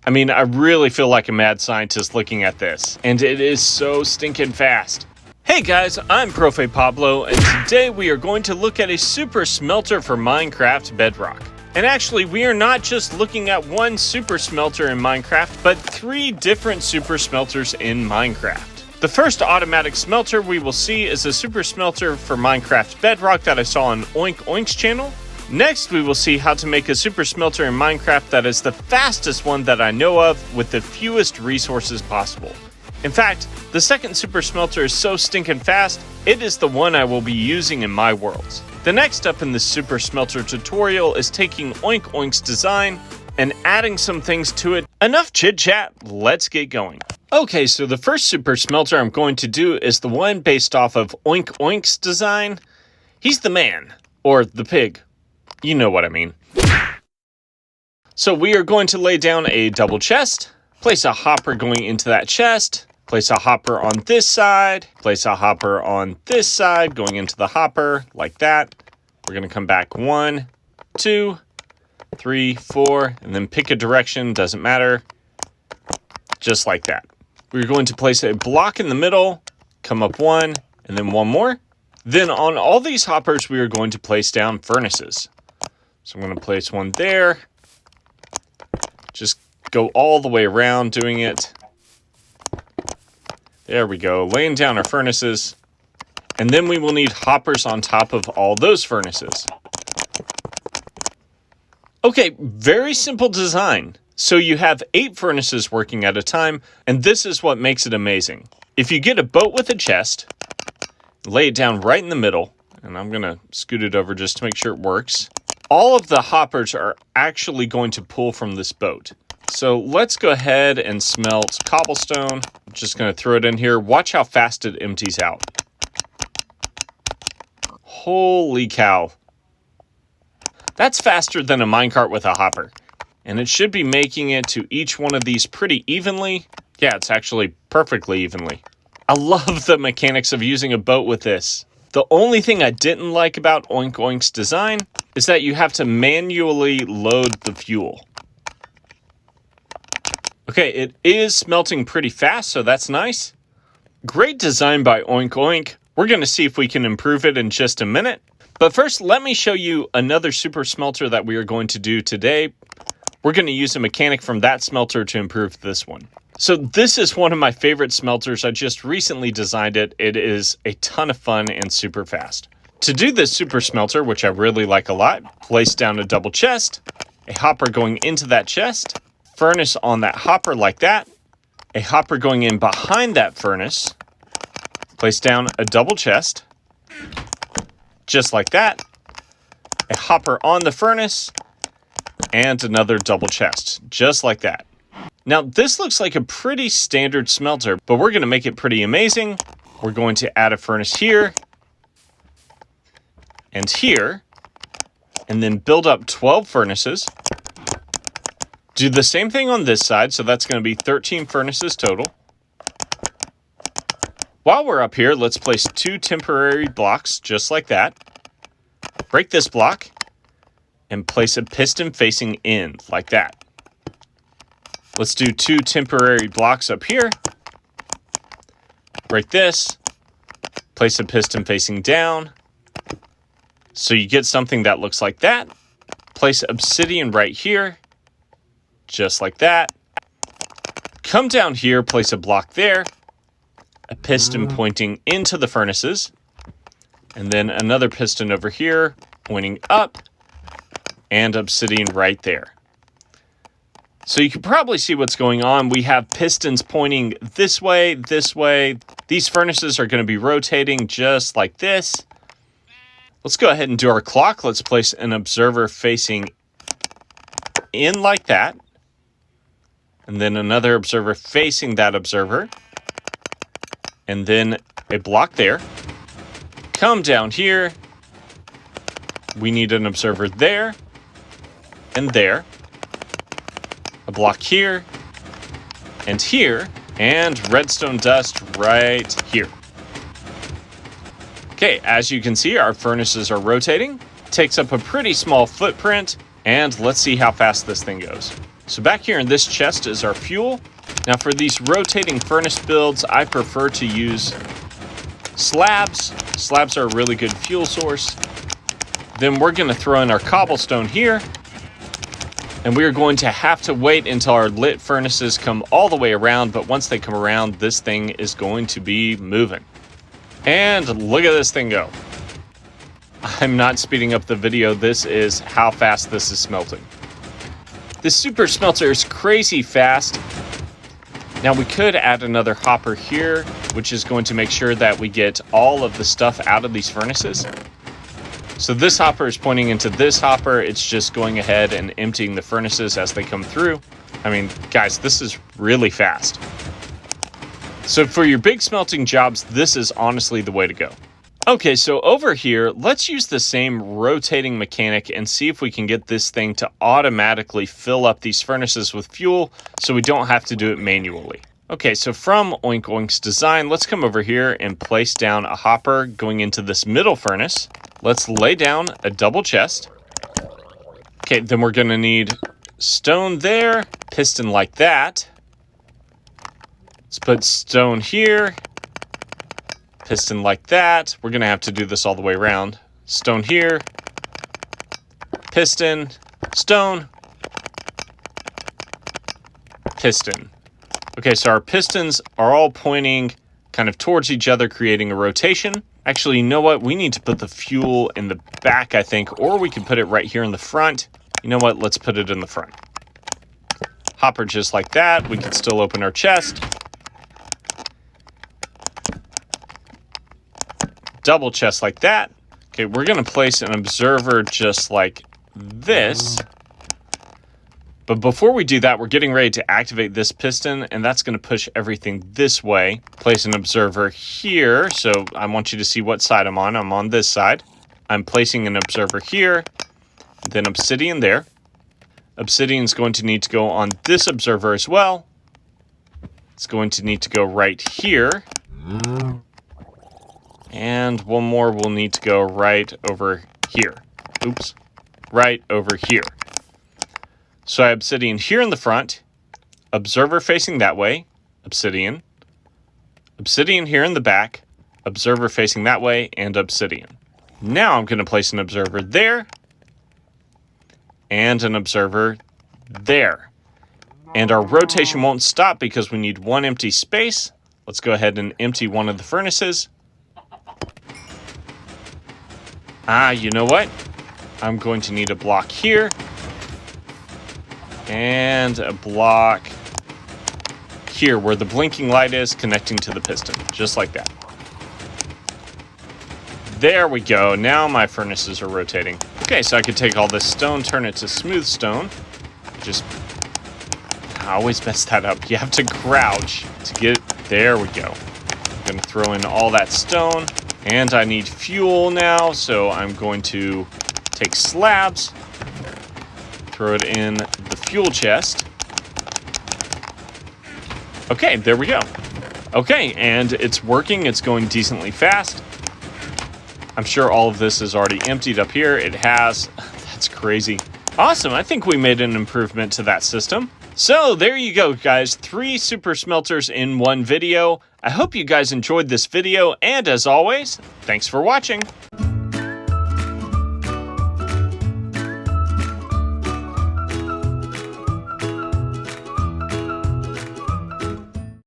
I mean, I really feel like a mad scientist looking at this, and it is so stinking fast. Hey guys, I'm Profe Pablo, and today we are going to look at a super smelter for Minecraft Bedrock. And actually, we are not just looking at one super smelter in Minecraft, but 3 different super smelters in Minecraft. The first automatic smelter we will see is a super smelter for Minecraft Bedrock that I saw on Oink Oinks channel. Next, we will see how to make a super smelter in Minecraft that is the fastest one that I know of with the fewest resources possible. In fact, the second super smelter is so stinking fast, it is the one I will be using in my worlds. The next step in this super smelter tutorial is taking Oink Oink's design and adding some things to it. Enough chit chat, let's get going. Okay, so the first super smelter I'm going to do is the one based off of Oink Oink's design. He's the man, or the pig. You know what I mean. So we are going to lay down a double chest, place a hopper going into that chest, place a hopper on this side, place a hopper on this side going into the hopper like that. We're going to come back 1, 2, 3, 4, and then pick a direction, doesn't matter. Just like that. We're going to place a block in the middle, come up 1, and then 1 more. Then on all these hoppers, we are going to place down furnaces. So I'm going to place 1 there. Just go all the way around doing it. There we go, laying down our furnaces. And then we will need hoppers on top of all those furnaces. Okay, very simple design. So you have 8 furnaces working at a time, and this is what makes it amazing. If you get a boat with a chest, lay it down right in the middle, and I'm going to scoot it over just to make sure it works. All of the hoppers are actually going to pull from this boat. So let's go ahead and smelt cobblestone. I'm just going to throw it in here. Watch how fast it empties out. Holy cow. That's faster than a minecart with a hopper. And it should be making it to each one of these pretty evenly. Yeah, it's actually perfectly evenly. I love the mechanics of using a boat with this. The only thing I didn't like about Oink Oink's design is that you have to manually load the fuel. Okay, it is smelting pretty fast, so that's nice. Great design by Oink Oink. We're going to see if we can improve it in just a minute. But first, let me show you another super smelter that we are going to do today. We're going to use a mechanic from that smelter to improve this one. So this is one of my favorite smelters. I just recently designed it. It is a ton of fun and super fast. To do this super smelter, which I really like a lot, place down a double chest, a hopper going into that chest, furnace on that hopper like that, a hopper going in behind that furnace, place down a double chest, just like that, a hopper on the furnace, and another double chest, just like that. Now, this looks like a pretty standard smelter, but we're going to make it pretty amazing. We're going to add a furnace here, and here, and then build up 12 furnaces. Do the same thing on this side, so that's going to be 13 furnaces total. While we're up here, let's place 2 temporary blocks, just like that. Break this block, and place a piston facing in, like that. Let's do 2 temporary blocks up here. Break this, place a piston facing down. So you get something that looks like that. Place obsidian right here. Just like that. Come down here, place a block there, a piston pointing into the furnaces, and then another piston over here pointing up, and obsidian right there. So you can probably see what's going on. We have pistons pointing this way, this way. These furnaces are going to be rotating just like this. Let's go ahead and do our clock. Let's place an observer facing in like that. And then another observer facing that observer. And then a block there. Come down here. We need an observer there. And there. A block here. And here. And redstone dust right here. Okay, as you can see, our furnaces are rotating. Takes up a pretty small footprint. And let's see how fast this thing goes. So back here in this chest is our fuel. Now for these rotating furnace builds, I prefer to use slabs. Slabs are a really good fuel source. Then we're going to throw in our cobblestone here. And we are going to have to wait until our lit furnaces come all the way around. But once they come around, this thing is going to be moving. And look at this thing go. I'm not speeding up the video. This is how fast this is smelting. This super smelter is crazy fast. Now we could add another hopper here, which is going to make sure that we get all of the stuff out of these furnaces. So this hopper is pointing into this hopper. It's just going ahead and emptying the furnaces as they come through. I mean, guys, this is really fast. So for your big smelting jobs, this is honestly the way to go. Okay, so over here, let's use the same rotating mechanic and see if we can get this thing to automatically fill up these furnaces with fuel so we don't have to do it manually. Okay, so from Oink Oink's design, let's come over here and place down a hopper going into this middle furnace. Let's lay down a double chest. Okay, then we're going to need stone there, piston like that. Let's put stone here. Piston like that. We're going to have to do this all the way around. Stone here. Piston. Stone. Piston. Okay, so our pistons are all pointing kind of towards each other, creating a rotation. Actually, you know what? We need to put the fuel in the back, I think, or we can put it right here in the front. You know what? Let's put it in the front. Hopper just like that. We can still open our chest. Double chest like that. Okay, we're going to place an observer just like this. But before we do that, we're getting ready to activate this piston, and that's going to push everything this way. Place an observer here, so I want you to see what side I'm on. I'm on this side. I'm placing an observer here, then obsidian there. Obsidian is going to need to go on this observer as well. It's going to need to go right here. And one more will need to go right over here. Oops. Right over here. So I have obsidian here in the front, observer facing that way, obsidian, obsidian here in the back, observer facing that way, and obsidian. Now I'm going to place an observer there, and an observer there. And our rotation won't stop because we need one empty space. Let's go ahead and empty one of the furnaces. You know what? I'm going to need a block here. And a block here where the blinking light is connecting to the piston, just like that. There we go. Now my furnaces are rotating. Okay, so I could take all this stone, turn it to smooth stone. I always mess that up. You have to crouch to get it. There we go. I'm going to throw in all that stone. And I need fuel now, so I'm going to take slabs. Throw it in the fuel chest. Okay, there we go. Okay, and it's working. It's going decently fast. I'm sure all of this is already emptied up here. It has. That's crazy. Awesome. I think we made an improvement to that system. So there you go, guys. 3 super smelters in one video. I hope you guys enjoyed this video, and as always, thanks for watching.